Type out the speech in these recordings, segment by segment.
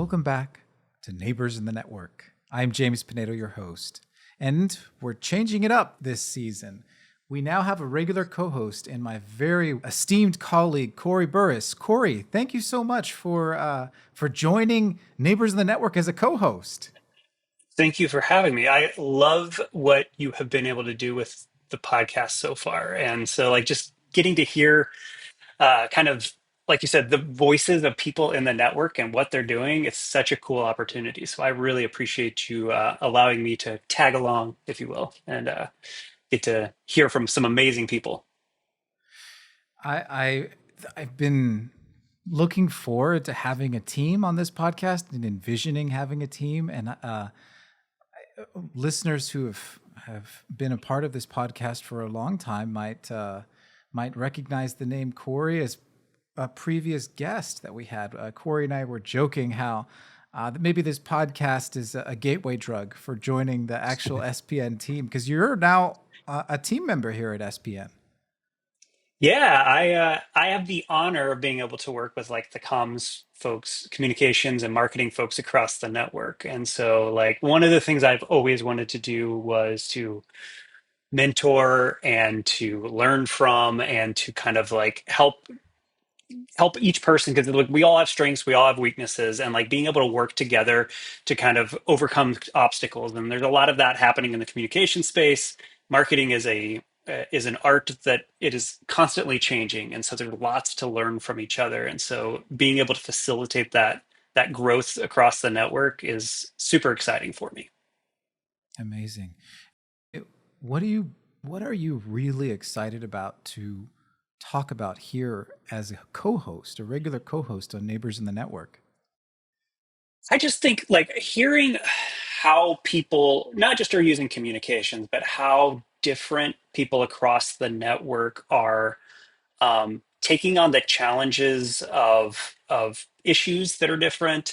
welcome back to Neighbors in the Network. I'm James Pinedo, your host, and we're changing it up this season. We now have a regular co-host and my very esteemed colleague, Corey Burres. Corey, thank you so much for joining Neighbors in the Network as a co-host. Thank you for having me. I love what you have been able to do with the podcast so far. And so, like, just getting to hear kind of, like you said, the voices of people in the network and what they're doing, it's such a cool opportunity. So I really appreciate you allowing me to tag along, if you will, and get to hear from some amazing people. I've been looking forward to having a team on this podcast and envisioning having a team, and listeners who have been a part of this podcast for a long time might recognize the name Corey as a previous guest that we had. Corey and I were joking how maybe this podcast is a gateway drug for joining the actual SPN team, because you're now a team member here at SPN. Yeah, I have the honor of being able to work with like the comms folks, communications and marketing folks across the network. And so like one of the things I've always wanted to do was to mentor and to learn from and to kind of like help each person, because like we all have strengths, we all have weaknesses, and like being able to work together to kind of overcome obstacles. And there's a lot of that happening in the communication space. Marketing is an art that it is constantly changing, and so there's lots to learn from each other. And so being able to facilitate that growth across the network is super exciting for me. Amazing. What are you really excited about to talk about here as a co-host, a regular co-host on Neighbors in the Network? I just think like hearing how people not just are using communications, but how different people across the network are taking on the challenges of issues that are different,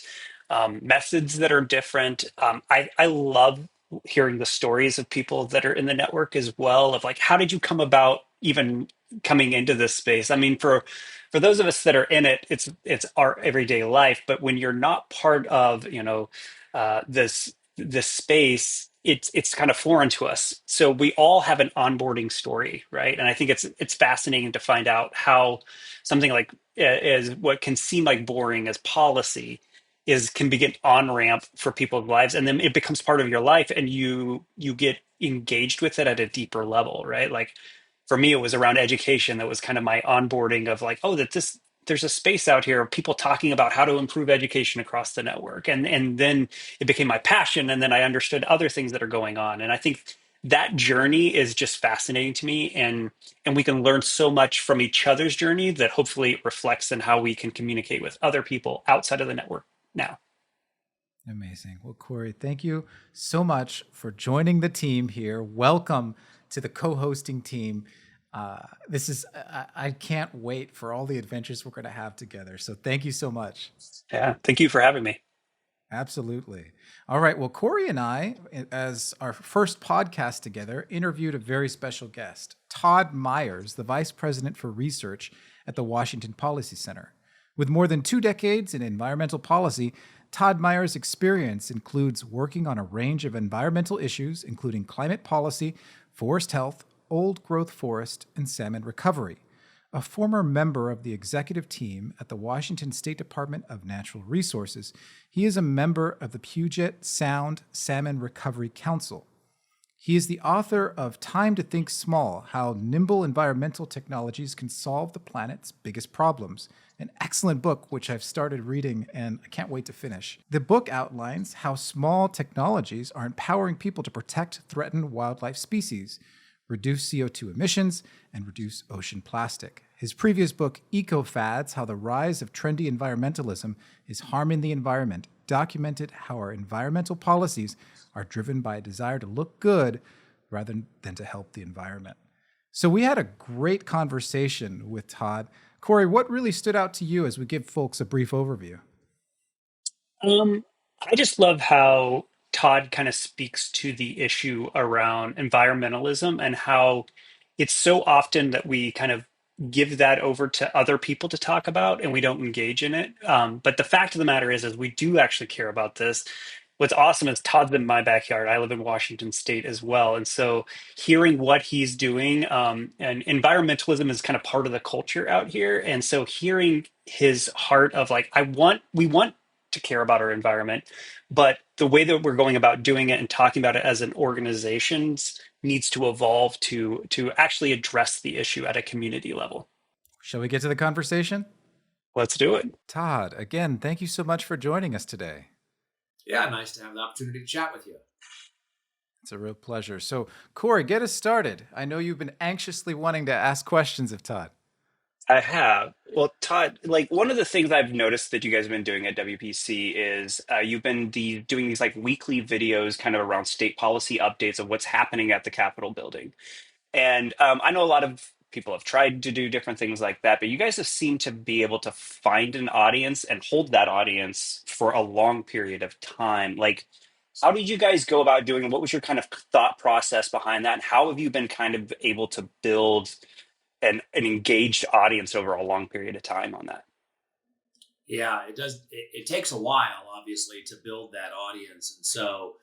methods that are different. I love hearing the stories of people that are in the network as well. Of like, how did you come about even coming into this space? I mean, for those of us that are in it, it's our everyday life. But when you're not part of, this space, it's kind of foreign to us. So we all have an onboarding story, right? And I think it's fascinating to find out how something like is what can seem like boring as policy is can be an on ramp for people's lives, and then it becomes part of your life, and you get engaged with it at a deeper level, right? Like for me, it was around education that was kind of my onboarding of like, oh, that this there's a space out here of people talking about how to improve education across the network, and then it became my passion, and then I understood other things that are going on, and I think that journey is just fascinating to me, and we can learn so much from each other's journey that hopefully it reflects in how we can communicate with other people outside of the network now. Amazing. Well, Corey, thank you so much for joining the team here. Welcome to the co-hosting team. This is I can't wait for all the adventures we're going to have together. So thank you so much. Yeah, thank you for having me. Absolutely. All right. Well, Corey and I, as our first podcast together, interviewed a very special guest, Todd Myers, the Vice President for Research at the Washington Policy Center. With more than 2 decades in environmental policy, Todd Myers' experience includes working on a range of environmental issues, including climate policy, forest health, old growth forest, and salmon recovery. A former member of the executive team at the Washington State Department of Natural Resources, he is a member of the Puget Sound Salmon Recovery Council. He is the author of Time to Think Small: How Nimble Environmental Technologies Can Solve the Planet's Biggest Problems, an excellent book which I've started reading and I can't wait to finish. The book outlines how small technologies are empowering people to protect threatened wildlife species, reduce CO2 emissions, and reduce ocean plastic. His previous book, Eco-Fads: How the Rise of Trendy Environmentalism is Harming the Environment, documented how our environmental policies are driven by a desire to look good rather than to help the environment. So we had a great conversation with Todd. Corey, what really stood out to you as we give folks a brief overview? I just love how Todd kind of speaks to the issue around environmentalism and how it's so often that we kind of give that over to other people to talk about and we don't engage in it. But the fact of the matter is we do actually care about this. What's awesome is Todd's in my backyard. I live in Washington State as well. And so hearing what he's doing, and environmentalism is kind of part of the culture out here. And so hearing his heart of like, we want to care about our environment, but the way that we're going about doing it and talking about it as an organization needs to evolve to actually address the issue at a community level. Shall we get to the conversation? Let's do it. Todd, again, thank you so much for joining us today. Yeah, nice to have the opportunity to chat with you. It's a real pleasure. So, Corey, get us started. I know you've been anxiously wanting to ask questions of Todd. I have. Well, Todd, like one of the things I've noticed that you guys have been doing at WPC is you've been doing these like weekly videos kind of around state policy updates of what's happening at the Capitol building. And I know a lot of people have tried to do different things like that, but you guys have seemed to be able to find an audience and hold that audience for a long period of time. Like, how did you guys go about doing it? What was your kind of thought process behind that? And how have you been kind of able to build an engaged audience over a long period of time on that? Yeah, it does. It takes a while, obviously, to build that audience. And so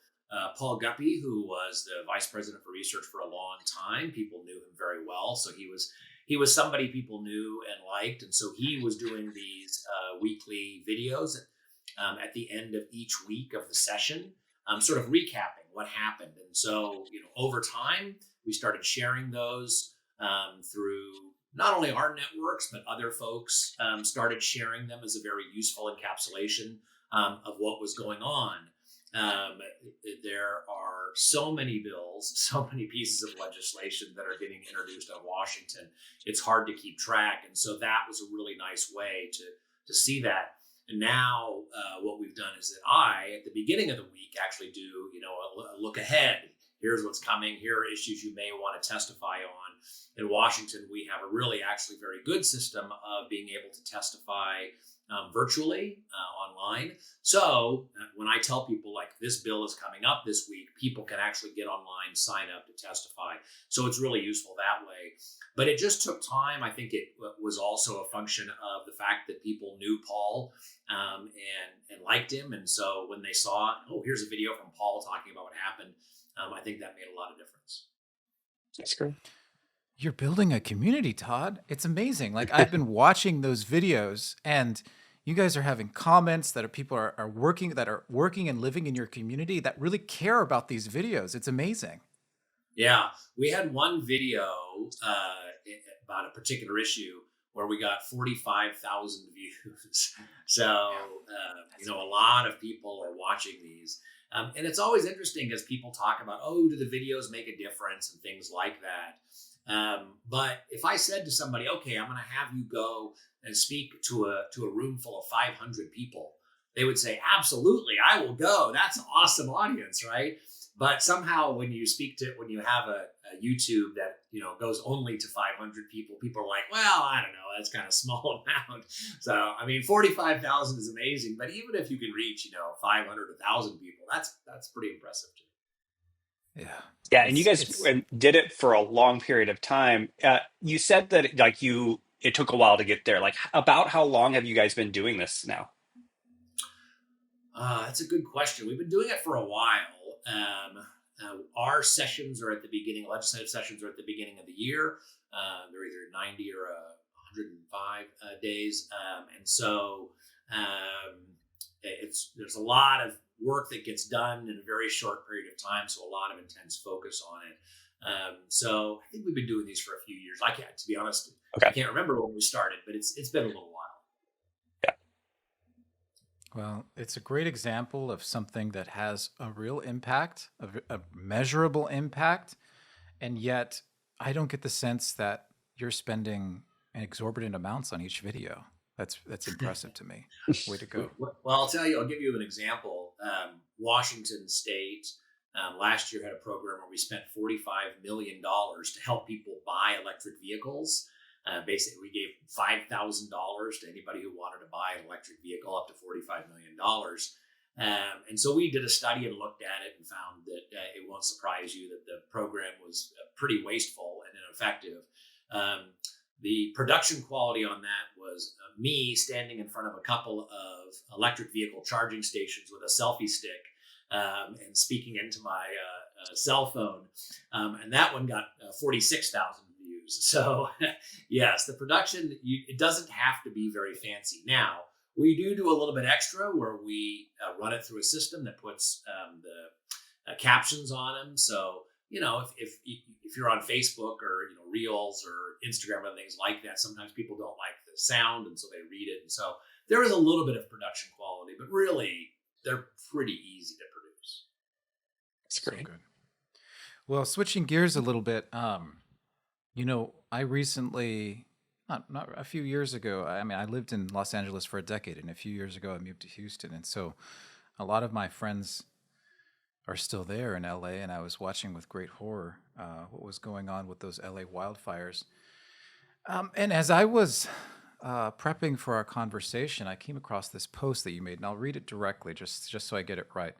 Paul Guppy, who was the vice president for research for a long time, people knew him very well. So he was somebody people knew and liked. And so he was doing these weekly videos at the end of each week of the session, sort of recapping what happened. And so, over time, we started sharing those through not only our networks, but other folks started sharing them as a very useful encapsulation of what was going on. There are so many bills, so many pieces of legislation that are getting introduced out of Washington. It's hard to keep track. And so that was a really nice way to see that. And now what we've done is that at the beginning of the week, actually do, a look ahead. Here's what's coming. Here are issues you may want to testify on. In Washington, we have a really actually very good system of being able to testify virtually online. So when I tell people like this bill is coming up this week, people can actually get online, sign up to testify. So it's really useful that way. But it just took time. I think it was also a function of the fact that people knew Paul and liked him. And so when they saw, oh, here's a video from Paul talking about what happened, I think that made a lot of difference. That's great. You're building a community, Todd. It's amazing. Like I've been watching those videos and you guys are having comments that people are working and living in your community that really care about these videos. It's amazing. Yeah, we had one video about a particular issue where we got 45,000 views. So, a lot of people are watching these. And it's always interesting as people talk about, do the videos make a difference and things like that. But if I said to somebody, okay, I'm going to have you go and speak to a room full of 500 people, they would say, absolutely, I will go. That's an awesome audience, right? But somehow when you have a YouTube that, goes only to 500 people, people are like, well, I don't know, that's kind of small amount. So, 45,000 is amazing. But even if you can reach, 500, 1,000 people, that's pretty impressive to me. Yeah. Yeah, and you guys did it for a long period of time. You said that it took a while to get there. Like, about how long have you guys been doing this now? That's a good question. We've been doing it for a while. Our sessions are at the beginning. Legislative sessions are at the beginning of the year. They're either 90 or 105 days, and so there's a lot of work that gets done in a very short period of time. So a lot of intense focus on it. So I think we've been doing these for a few years. To be honest, okay. I can't remember when we started, but it's been a little while. Yeah. Well, it's a great example of something that has a real impact, a measurable impact, and yet I don't get the sense that you're spending an exorbitant amounts on each video. That's impressive to me. Way to go. Well, I'll give you an example. Washington State last year had a program where we spent $45 million to help people buy electric vehicles. Basically, we gave $5,000 to anybody who wanted to buy an electric vehicle up to $45 million. And so we did a study and looked at it and found that it won't surprise you that the program was pretty wasteful and ineffective. The production quality on that was me standing in front of a couple of electric vehicle charging stations with a selfie stick and speaking into my cell phone. And that one got 46,000 views. So yes, the production, it doesn't have to be very fancy. Now, we do a little bit extra where we run it through a system that puts the captions on them. So, if you're on Facebook or Reels or Instagram or things like that, sometimes people don't like the sound, and so they read it. And so there is a little bit of production quality, but really they're pretty easy to produce. That's great. So good. Well, switching gears a little bit, I recently, not a few years ago, I lived in Los Angeles for a decade, and a few years ago I moved to Houston, and so a lot of my friends are still there in LA, and I was watching with great horror what was going on with those LA wildfires. And as I was prepping for our conversation, I came across this post that you made, and I'll read it directly just so I get it right.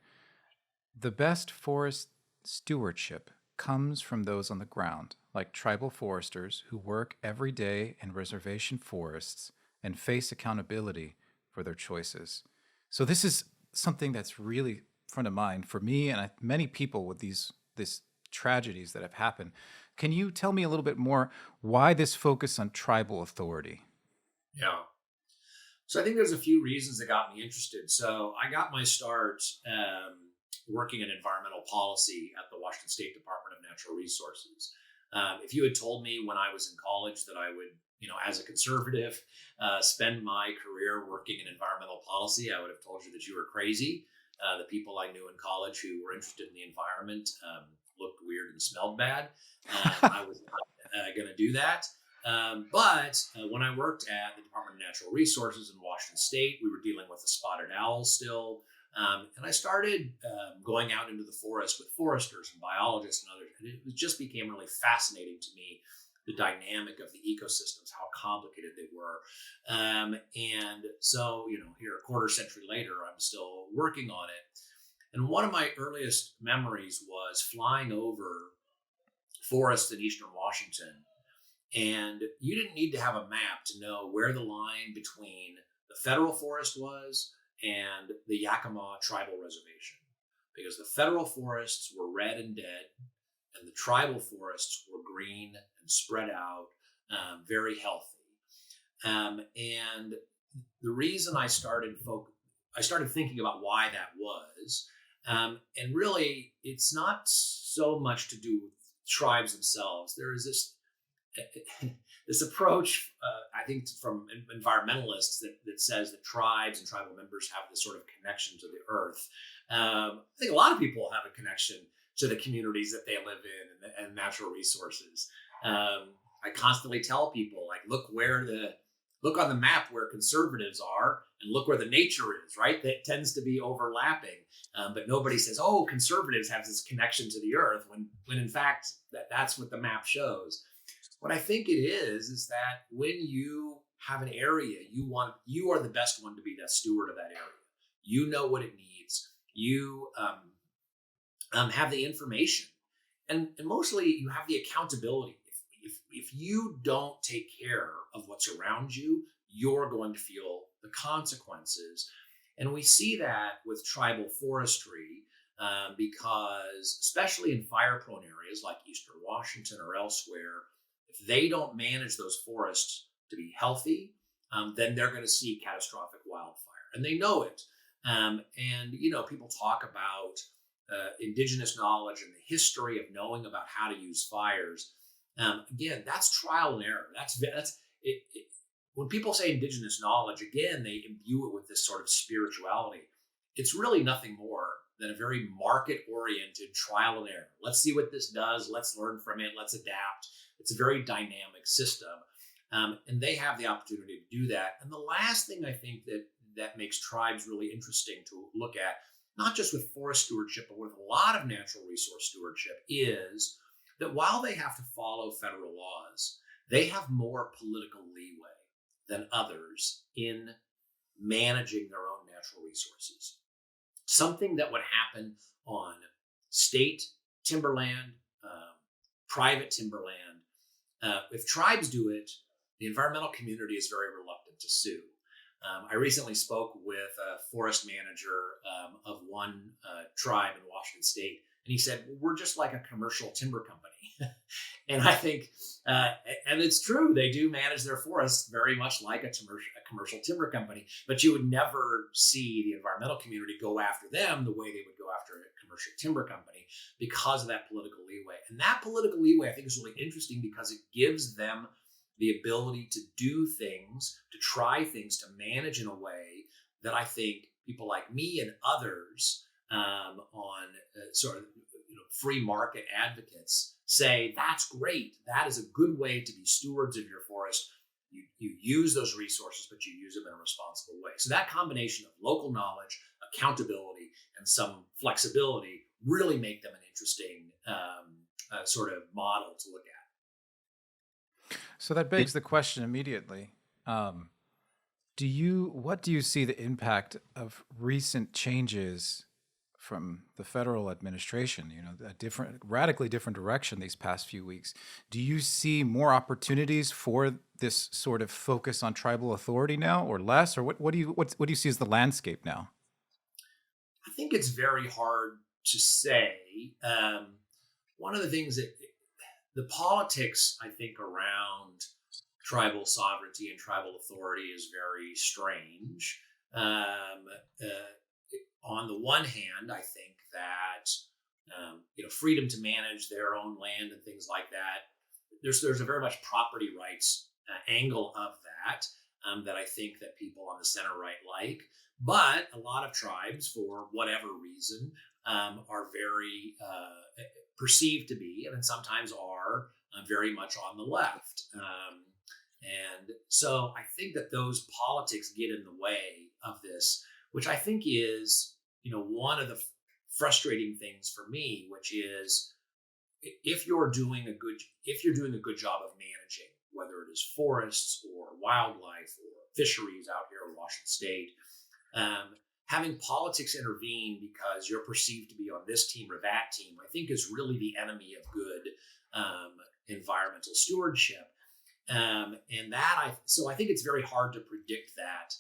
The best forest stewardship comes from those on the ground, like tribal foresters who work every day in reservation forests and face accountability for their choices. So this is something that's really front of mind for me and many people with these tragedies that have happened. Can you tell me a little bit more why this focus on tribal authority? Yeah. So I think there's a few reasons that got me interested. So I got my start working in environmental policy at the Washington State Department of Natural Resources. If you had told me when I was in college that I would, as a conservative, spend my career working in environmental policy, I would have told you that you were crazy. The people I knew in college who were interested in the environment looked weird and smelled bad. I was not going to do that. But when I worked at the Department of Natural Resources in Washington State, we were dealing with the spotted owl still. And I started going out into the forest with foresters and biologists and others. And it just became really fascinating to me, the dynamic of the ecosystems, how complicated they were. And so, here a quarter century later, I'm still working on it. And one of my earliest memories was flying over forests in eastern Washington. And you didn't need to have a map to know where the line between the federal forest was and the Yakima tribal reservation, because the federal forests were red and dead, and the tribal forests were green and spread out, very healthy. And the reason I started thinking about why that was, and really, it's not so much to do with tribes themselves. There is this approach, I think, from environmentalists that says that tribes and tribal members have this sort of connection to the earth. I think a lot of people have a connection to the communities that they live in and natural resources. I constantly tell people, like, look on the map where conservatives are and look where the nature is, right? That tends to be overlapping. But nobody says, oh, conservatives have this connection to the earth, when in fact, that's what the map shows. What I think it is that when you have an area, you are the best one to be that steward of that area. You know what it needs. You have the information, and mostly you have the accountability. If you don't take care of what's around you, you're going to feel the consequences. And we see that with tribal forestry because, especially in fire-prone areas like Eastern Washington or elsewhere, if they don't manage those forests to be healthy, then they're going to see catastrophic wildfire, and they know it. And people talk about indigenous knowledge and the history of knowing about how to use fires. Again, that's trial and error. That's it. When people say indigenous knowledge, again, they imbue it with this sort of spirituality. It's really nothing more than a very market-oriented trial and error. Let's see what this does. Let's learn from it. Let's adapt. It's a very dynamic system. And they have the opportunity to do that. And the last thing I think that makes tribes really interesting to look at, not just with forest stewardship, but with a lot of natural resource stewardship, is that while they have to follow federal laws, they have more political leeway than others in managing their own natural resources. Something that would happen on state timberland, private timberland, if tribes do it, the environmental community is very reluctant to sue. I recently spoke with a forest manager of one tribe in Washington State, and he said, well, we're just like a commercial timber company. And I think, and it's true, they do manage their forests very much like a commercial timber company, but you would never see the environmental community go after them the way they would go after a commercial timber company because of that political leeway. And that political leeway, I think, is really interesting because it gives them the ability to do things, to try things, to manage in a way that I think people like me and others on sort of free market advocates say, that's great. That is a good way to be stewards of your forest. You use those resources, but you use them in a responsible way. So that combination of local knowledge, accountability, and some flexibility really make them an interesting sort of model to look at. So that begs the question immediately. What do you see the impact of recent changes from the federal administration, a radically different direction these past few weeks? Do you see more opportunities for this sort of focus on tribal authority now, or less? Or what do you see as the landscape now? I think it's very hard to say. One of the things that the politics, I think, around tribal sovereignty and tribal authority is very strange. On the one hand, I think that freedom to manage their own land and things like that, there's a very much property rights angle of that that I think that people on the center right like. But a lot of tribes, for whatever reason, are very perceived to be, and sometimes are very much on the left. And so I think that those politics get in the way of this, which I think is, one of the frustrating things for me, which is if you're doing a good job of managing, whether it is forests or wildlife or fisheries out here in Washington State, having politics intervene because you're perceived to be on this team or that team, I think is really the enemy of good environmental stewardship. So I think it's very hard to predict that.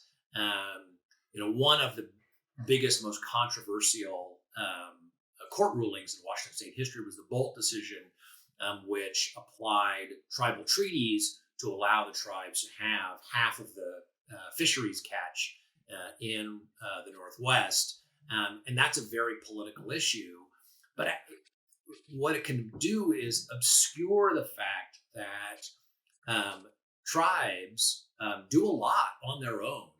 One of the biggest, most controversial court rulings in Washington State history was the Bolt decision, which applied tribal treaties to allow the tribes to have half of the fisheries catch in the Northwest. And that's a very political issue. But what it can do is obscure the fact that tribes do a lot on their own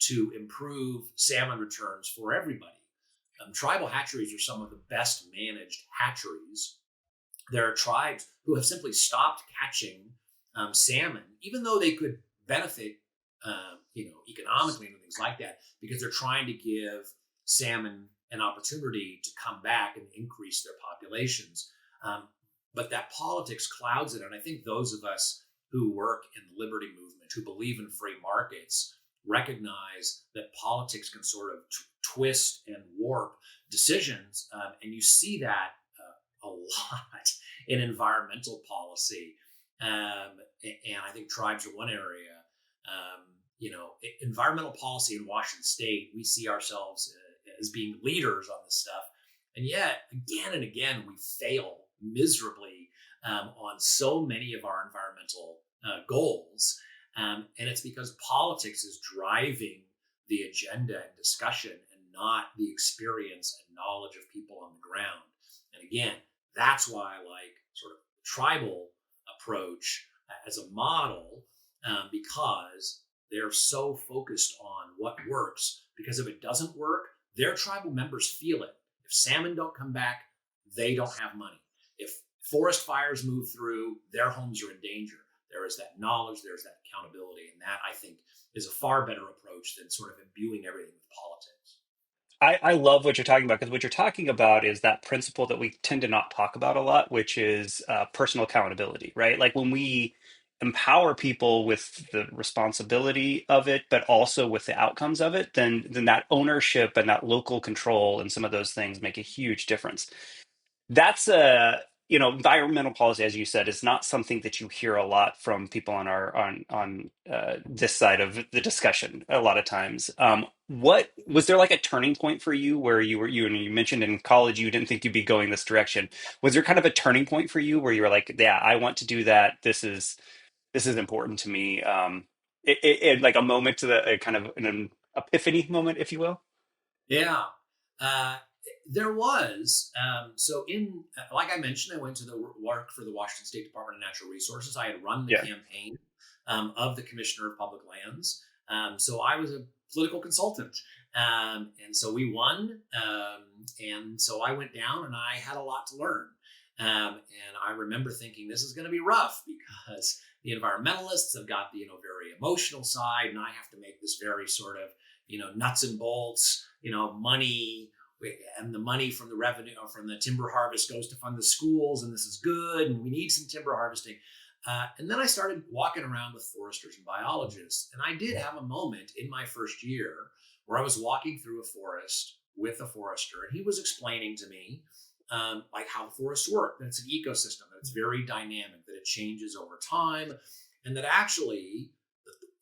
to improve salmon returns for everybody. Tribal hatcheries are some of the best managed hatcheries. There are tribes who have simply stopped catching salmon, even though they could benefit, economically and things like that, because they're trying to give salmon an opportunity to come back and increase their populations. But that politics clouds it. And I think those of us who work in the liberty movement, who believe in free markets, recognize that politics can sort of twist and warp decisions. And you see that a lot in environmental policy. And I think tribes are one area. Environmental policy in Washington State, we see ourselves as being leaders on this stuff. And yet, again and again, we fail miserably on so many of our environmental goals. And it's because politics is driving the agenda and discussion and not the experience and knowledge of people on the ground. And again, that's why I like sort of the tribal approach as a model, because they're so focused on what works. Because if it doesn't work, their tribal members feel it. If salmon don't come back, they don't have money. If forest fires move through, their homes are in danger. There is that knowledge, there's that accountability, and that, I think, is a far better approach than sort of imbuing everything with politics. I love what you're talking about, because what you're talking about is that principle that we tend to not talk about a lot, which is personal accountability, right? Like when we empower people with the responsibility of it, but also with the outcomes of it, then that ownership and that local control and some of those things make a huge difference. That's environmental policy, as you said, is not something that you hear a lot from people on our on this side of the discussion. A lot of times, what was there like a turning point for you where you mentioned in college you didn't think you'd be going this direction? Was there kind of a turning point for you where you were like, yeah, I want to do that. This is important to me. Like a moment to the kind of an epiphany moment, if you will. Yeah. Uh, there was. So, like I mentioned, I went to the work for the Washington State Department of Natural Resources. I had run the Yeah. campaign of the Commissioner of Public Lands. So I was a political consultant. And so we won. And so I went down and I had a lot to learn. And I remember thinking this is going to be rough because the environmentalists have got the, very emotional side, and I have to make this very sort of, nuts and bolts, money, and the money from the revenue or from the timber harvest goes to fund the schools, and this is good, and we need some timber harvesting. And then I started walking around with foresters and biologists, and I did have a moment in my first year where I was walking through a forest with a forester, and he was explaining to me like how the forests work, that it's an ecosystem, that it's very dynamic, that it changes over time, and that actually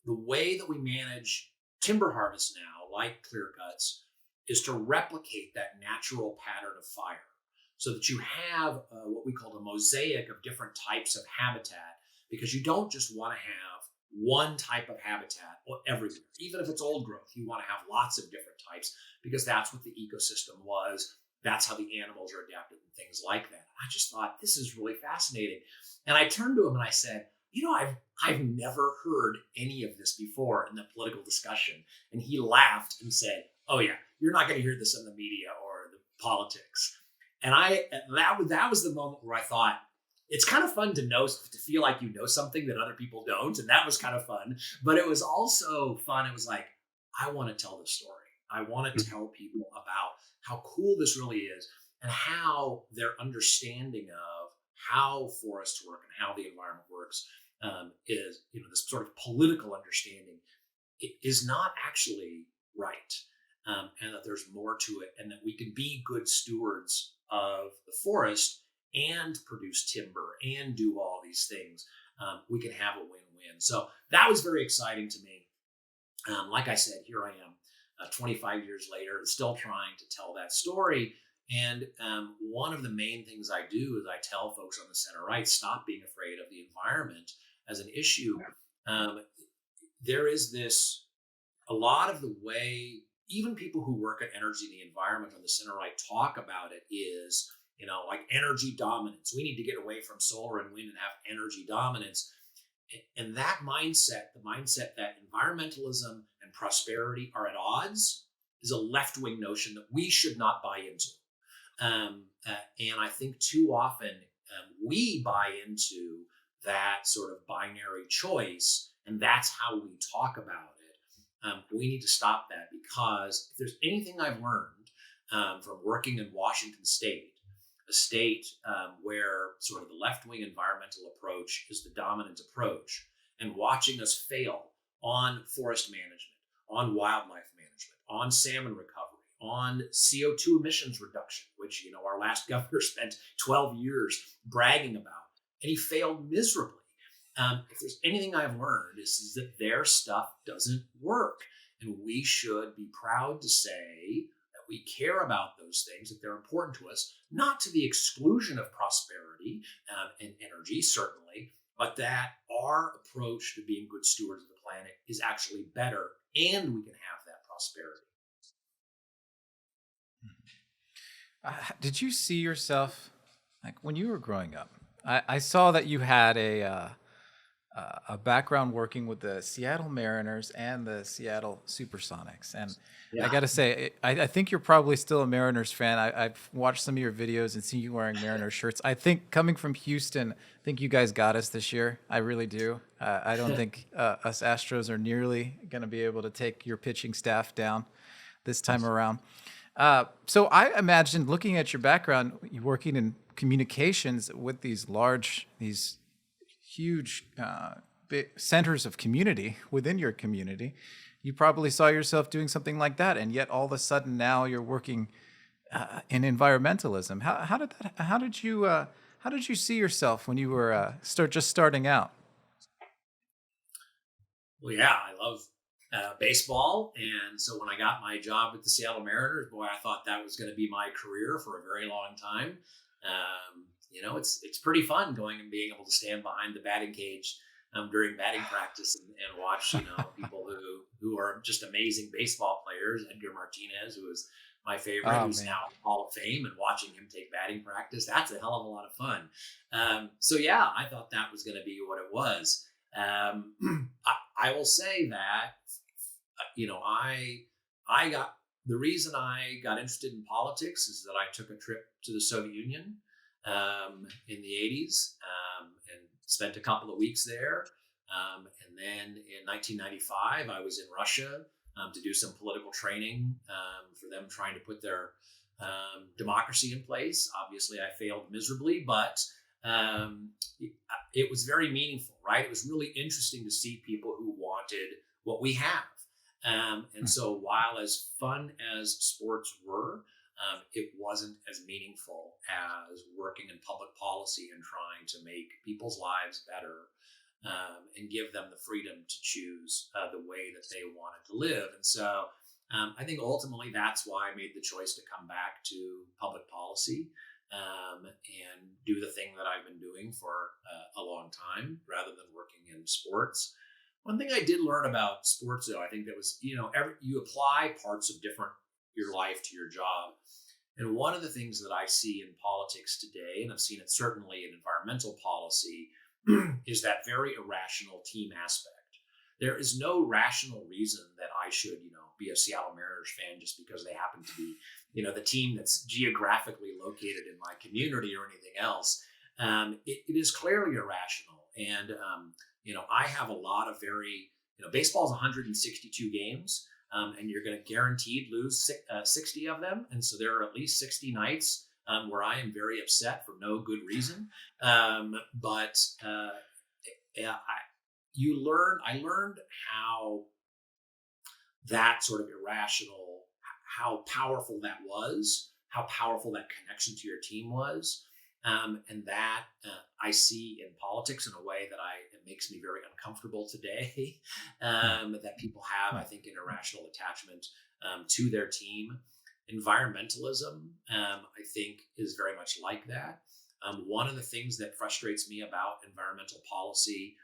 the way that we manage timber harvest now, like clear cuts, is to replicate that natural pattern of fire so that you have what we call a mosaic of different types of habitat, because you don't just want to have one type of habitat everywhere. Even if it's old growth, you want to have lots of different types because that's what the ecosystem was. That's how the animals are adapted and things like that. I just thought, this is really fascinating. And I turned to him and I said, I've never heard any of this before in the political discussion. And he laughed and said, oh yeah, you're not going to hear this in the media or the politics. And that was the moment where I thought, it's kind of fun to feel like you know something that other people don't. And that was kind of fun. But it was also fun. It was like, I want to tell this story. I want to tell people about how cool this really is and how their understanding of how forests work and how the environment works is, this sort of political understanding is not actually right. And that there's more to it, and that we can be good stewards of the forest and produce timber and do all these things. We can have a win-win. So that was very exciting to me. Like I said, here I am 25 years later, still trying to tell that story. And one of the main things I do is I tell folks on the center right, stop being afraid of the environment as an issue. There is a lot of the way, even people who work at energy and the environment on the center right talk about it is, like energy dominance. We need to get away from solar and wind and have energy dominance. And that mindset, the mindset that environmentalism and prosperity are at odds, is a left-wing notion that we should not buy into. And I think too often we buy into that sort of binary choice, and that's how we talk about it. We need to stop that, because if there's anything I've learned from working in Washington State, a state where sort of the left-wing environmental approach is the dominant approach, and watching us fail on forest management, on wildlife management, on salmon recovery, on CO2 emissions reduction, which, our last governor spent 12 years bragging about, and he failed miserably. If there's anything I've learned is that their stuff doesn't work, and we should be proud to say that we care about those things, that they're important to us, not to the exclusion of prosperity and energy, certainly, but that our approach to being good stewards of the planet is actually better, and we can have that prosperity. Did you see yourself, like when you were growing up? I saw that you had a background working with the Seattle Mariners and the Seattle Supersonics, and I got to say, I think you're probably still a Mariners fan. I've watched some of your videos and seen you wearing Mariners shirts. I think coming from Houston, I think you guys got us this year. I really do. I don't think us Astros are nearly going to be able to take your pitching staff down this time around. So I imagined, looking at your background, you working in communications with these huge big centers of community within your community, you probably saw yourself doing something like that, and yet all of a sudden now you're working in environmentalism. How did How did you see yourself when you were just starting out? Well, yeah, I love baseball, and so when I got my job with the Seattle Mariners, boy, I thought that was going to be my career for a very long time. It's pretty fun going and being able to stand behind the batting cage during batting practice and watch people who are just amazing baseball players. Edgar Martinez, who is my favorite, Oh, who's man. now in the Hall of Fame, and watching him take batting practice, that's a hell of a lot of fun. So yeah, I thought that was going to be what it was. I will say that I got the reason I got interested in politics is that I took a trip to the Soviet Union in the 80s and spent a couple of weeks there. And then in 1995, I was in Russia to do some political training for them trying to put their democracy in place. Obviously, I failed miserably, but it was very meaningful, right? It was really interesting to see people who wanted what we have. And so while as fun as sports were, it wasn't as meaningful as working in public policy and trying to make people's lives better and give them the freedom to choose the way that they wanted to live. And so I think ultimately that's why I made the choice to come back to public policy and do the thing that I've been doing for a long time rather than working in sports. One thing I did learn about sports, though, I think that was, you apply parts of your life to your job. And one of the things that I see in politics today, and I've seen it certainly in environmental policy, is that very irrational team aspect. There is no rational reason that I should, be a Seattle Mariners fan just because they happen to be, the team that's geographically located in my community or anything else. It is clearly irrational. And, I have a lot of baseball's 162 games, and you're going to guaranteed lose 60 of them. And so there are at least 60 nights where I am very upset for no good reason. But I learned how that sort of irrational, how powerful that was, how powerful that connection to your team was. And that I see in politics in a way that it makes me very uncomfortable today. That people have, I think, an irrational attachment to their team. Environmentalism, I think, is very much like that. One of the things that frustrates me about environmental policy,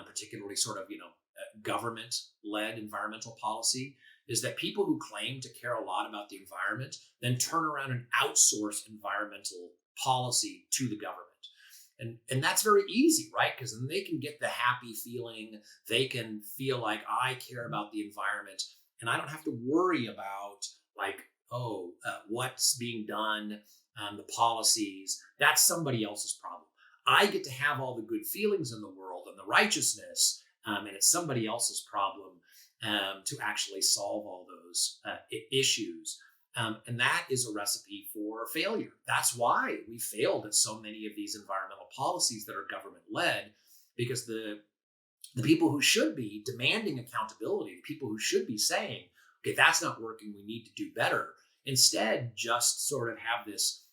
particularly sort of government-led environmental policy, is that people who claim to care a lot about the environment then turn around and outsource environmental policy to the government. And that's very easy, right? Because then they can get the happy feeling. They can feel like I care about the environment and I don't have to worry about what's being done, the policies. That's somebody else's problem. I get to have all the good feelings in the world and the righteousness, and it's somebody else's problem to actually solve all those issues. And that is a recipe for failure. That's why we failed at so many of these environmental policies that are government-led, because the people who should be demanding accountability, the people who should be saying, okay, that's not working, we need to do better, instead just sort of have this,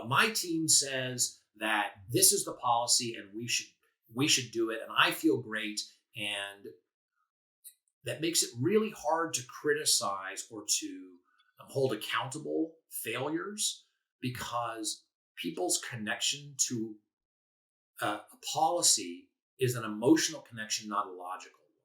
my team says that this is the policy and we should do it, and I feel great. And that makes it really hard to criticize or to hold accountable failures, because people's connection to a policy is an emotional connection, not a logical one.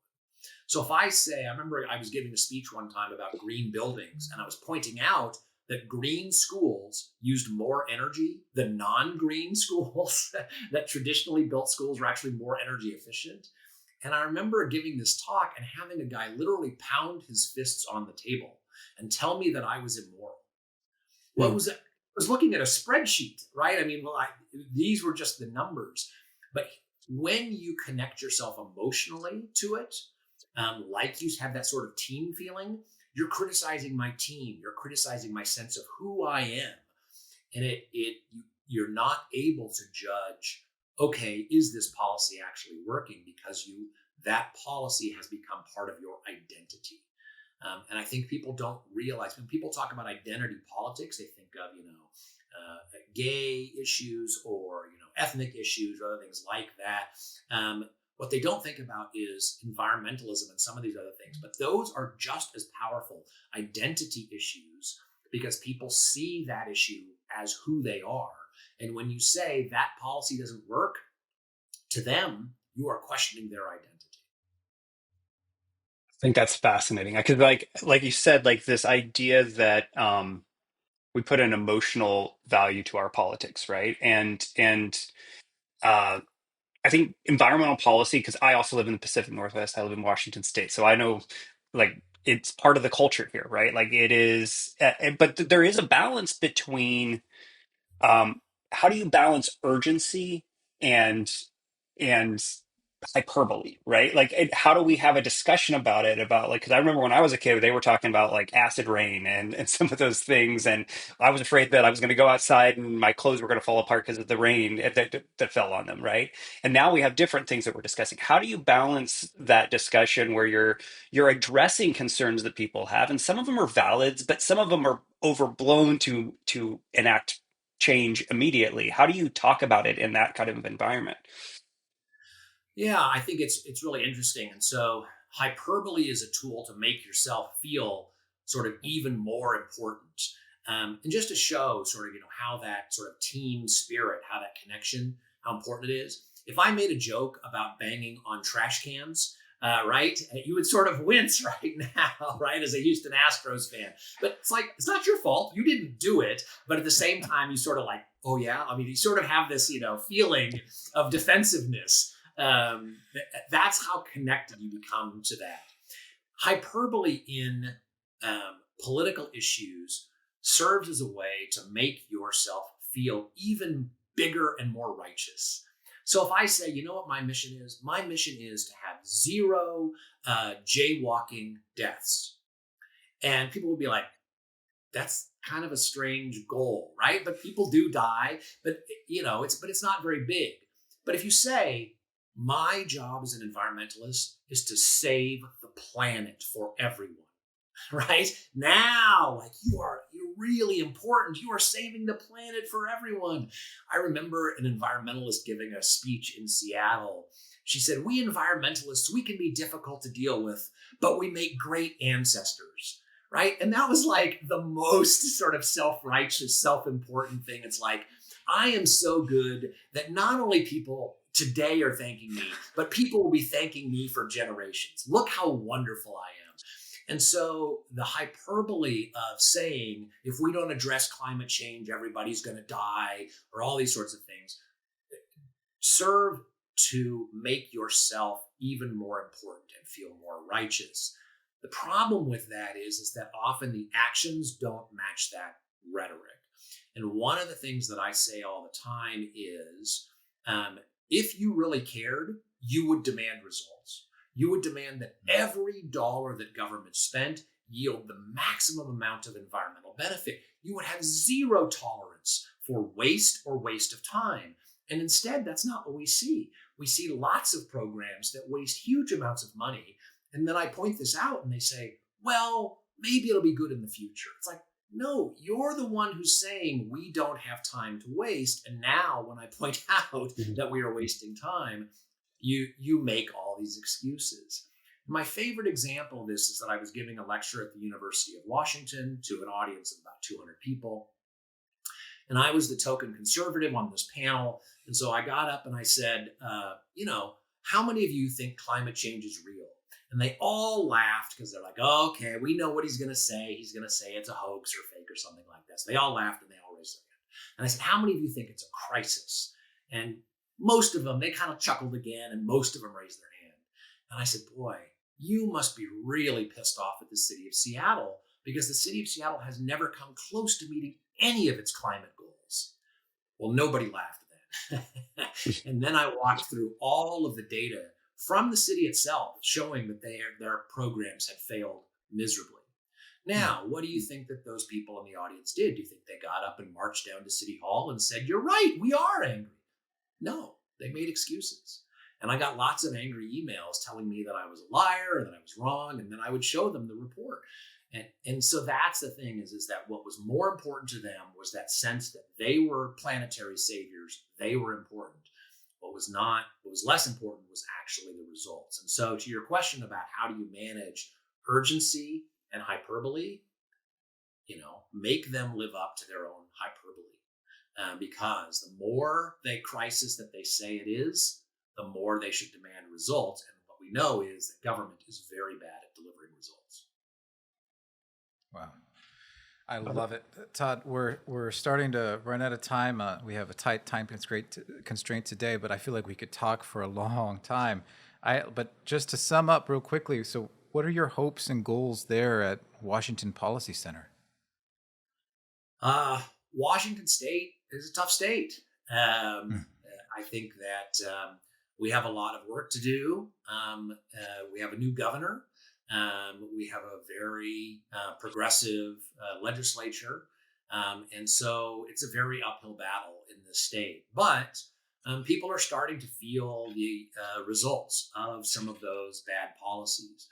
So if I say, I remember I was giving a speech one time about green buildings, and I was pointing out that green schools used more energy than non-green schools, that traditionally built schools were actually more energy efficient. And I remember giving this talk and having a guy literally pound his fists on the table and tell me that I was immoral. What was it? I was looking at a spreadsheet, right? I mean, these were just the numbers. But when you connect yourself emotionally to it, like you have that sort of team feeling, you're criticizing my team. You're criticizing my sense of who I am. And you're not able to judge, okay, is this policy actually working? Because that policy has become part of your identity. And I think people don't realize, when people talk about identity politics, they think of, gay issues or, ethnic issues or other things like that. What they don't think about is environmentalism and some of these other things, but those are just as powerful identity issues because people see that issue as who they are. And when you say that policy doesn't work, to them, you are questioning their identity. I think that's fascinating. I could like you said, like this idea that we put an emotional value to our politics, right? And uh, I think environmental policy, because I also live in the Pacific Northwest, I live in Washington State, so I know like it's part of the culture here, right? Like it is, but there is a balance between um, how do you balance urgency and and hyperbole, right? Like, how do we have a discussion about it? About like, because I remember when I was a kid, they were talking about like acid rain and some of those things, and I was afraid that I was going to go outside and my clothes were going to fall apart because of the rain that fell on them, right? And now we have different things that we're discussing. How do you balance that discussion where you're addressing concerns that people have, and some of them are valid, but some of them are overblown to enact change immediately? How do you talk about it in that kind of environment? Yeah, I think it's really interesting. And so hyperbole is a tool to make yourself feel sort of even more important. And just to show sort of, how that sort of team spirit, how that connection, how important it is. If I made a joke about banging on trash cans, right, you would sort of wince right now, right, as a Houston Astros fan. But it's like, it's not your fault. You didn't do it. But at the same time, you sort of like, oh, yeah. I mean, you sort of have this, feeling of defensiveness. That's how connected you become to that. Hyperbole in political issues serves as a way to make yourself feel even bigger and more righteous. So if I say, you know what my mission is? My mission is to have zero jaywalking deaths. And people would be like, that's kind of a strange goal, right? But people do die, but it's not very big. But if you say, my job as an environmentalist is to save the planet for everyone, right? Now, like you're really important. You are saving the planet for everyone. I remember an environmentalist giving a speech in Seattle. She said, we environmentalists, we can be difficult to deal with, but we make great ancestors, right? And that was like the most sort of self-righteous, self-important thing. It's like, I am so good that not only people today are thanking me, but people will be thanking me for generations. Look how wonderful I am. And so the hyperbole of saying, if we don't address climate change, everybody's going to die, or all these sorts of things, serve to make yourself even more important and feel more righteous. The problem with that is that often the actions don't match that rhetoric. And one of the things that I say all the time is, if you really cared, you would demand results. You would demand that every dollar that government spent yield the maximum amount of environmental benefit. You would have zero tolerance for waste or waste of time. And instead, that's not what we see. We see lots of programs that waste huge amounts of money. And then I point this out and they say, well, maybe it'll be good in the future. It's like, no, you're the one who's saying we don't have time to waste. And now when I point out that we are wasting time, you make all these excuses. My favorite example of this is that I was giving a lecture at the University of Washington to an audience of about 200 people. And I was the token conservative on this panel. And so I got up and I said, how many of you think climate change is real? And they all laughed because they're like, oh, okay, we know what he's going to say. He's going to say it's a hoax or fake or something like that. So they all laughed and they all raised their hand. And I said, how many of you think it's a crisis? And most of them, they kind of chuckled again, and most of them raised their hand. And I said, boy, you must be really pissed off at the city of Seattle because the city of Seattle has never come close to meeting any of its climate goals. Well, nobody laughed then. And then I walked through all of the data from the city itself showing that their programs had failed miserably. Now, what do you think that those people in the audience did? Do you think they got up and marched down to City Hall and said, you're right, we are angry? No, they made excuses. And I got lots of angry emails telling me that I was a liar and that I was wrong. And then I would show them the report. And so that's the thing is that what was more important to them was that sense that they were planetary saviors. They were important. What was less important was actually the results. And so to your question about how do you manage urgency and hyperbole, make them live up to their own hyperbole. Because the more the crisis that they say it is, the more they should demand results. And what we know is that government is very bad at delivering results. Wow. I love it. Todd, we're starting to run out of time. We have a tight time constraint today, but I feel like we could talk for a long time. But just to sum up real quickly, so what are your hopes and goals there at Washington Policy Center? Washington State is a tough state. I think that we have a lot of work to do. We have a new governor. We have a very progressive legislature. And so it's a very uphill battle in this state. But people are starting to feel the results of some of those bad policies.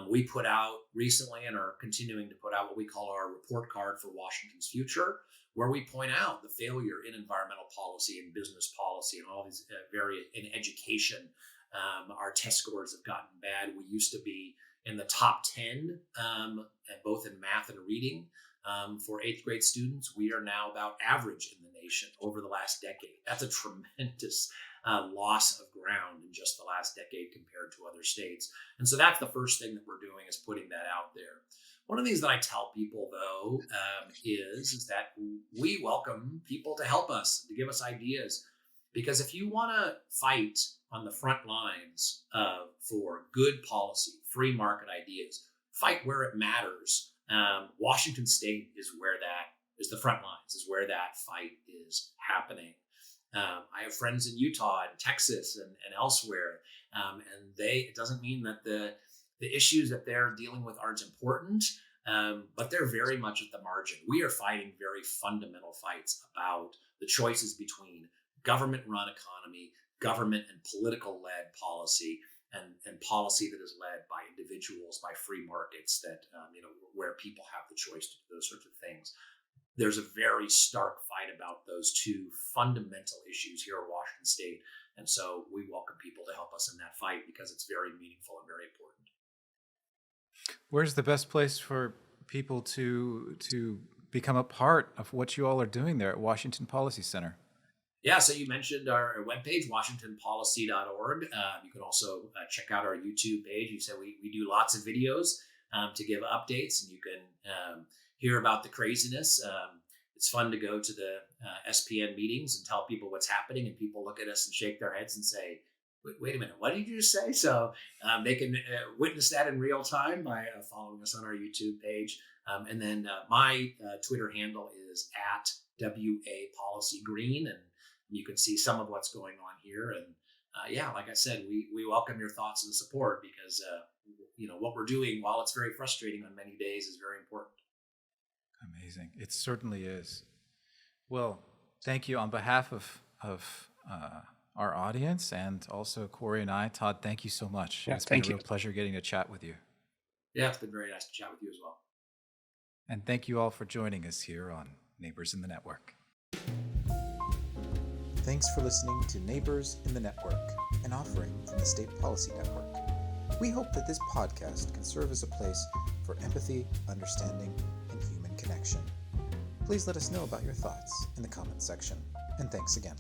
We put out recently and are continuing to put out what we call our report card for Washington's future, where we point out the failure in environmental policy and business policy and all these in education. Our test scores have gotten bad. We used to be in the top 10, both in math and reading. For 8th grade students, we are now about average in the nation over the last decade. That's a tremendous loss of ground in just the last decade compared to other states. And so that's the first thing that we're doing is putting that out there. One of the things that I tell people, though, is that we welcome people to help us, to give us ideas. Because if you want to fight on the front lines for good policy, free market ideas, fight where it matters. Washington State is where that is the front lines, is where that fight is happening. I have friends in Utah and Texas and elsewhere, and it doesn't mean that the issues that they're dealing with aren't important, but they're very much at the margin. We are fighting very fundamental fights about the choices between government-run economy, government and political-led policy, and policy that is led by individuals, by free markets that, where people have the choice to do those sorts of things. There's a very stark fight about those two fundamental issues here at Washington State. And so we welcome people to help us in that fight because it's very meaningful and very important. Where's the best place for people to become a part of what you all are doing there at Washington Policy Center? Yeah, so you mentioned our webpage, washingtonpolicy.org. You can also check out our YouTube page. You said we do lots of videos to give updates, and you can hear about the craziness. It's fun to go to the SPN meetings and tell people what's happening, and people look at us and shake their heads and say, wait a minute, what did you just say? So they can witness that in real time by following us on our YouTube page. And then my Twitter handle is @WAPolicyGreen, and you can see some of what's going on here. And like I said, we welcome your thoughts and support because what we're doing, while it's very frustrating on many days, is very important. Amazing. It certainly is. Well, thank you on behalf of our audience and also Corey and I. Todd, thank you so much. Yeah, it's been a real pleasure getting to chat with you. Yeah, it's been very nice to chat with you as well. And thank you all for joining us here on Neighbors in the Network. Thanks for listening to Neighbors in the Network, an offering from the State Policy Network. We hope that this podcast can serve as a place for empathy, understanding, and human connection. Please let us know about your thoughts in the comments section. And thanks again.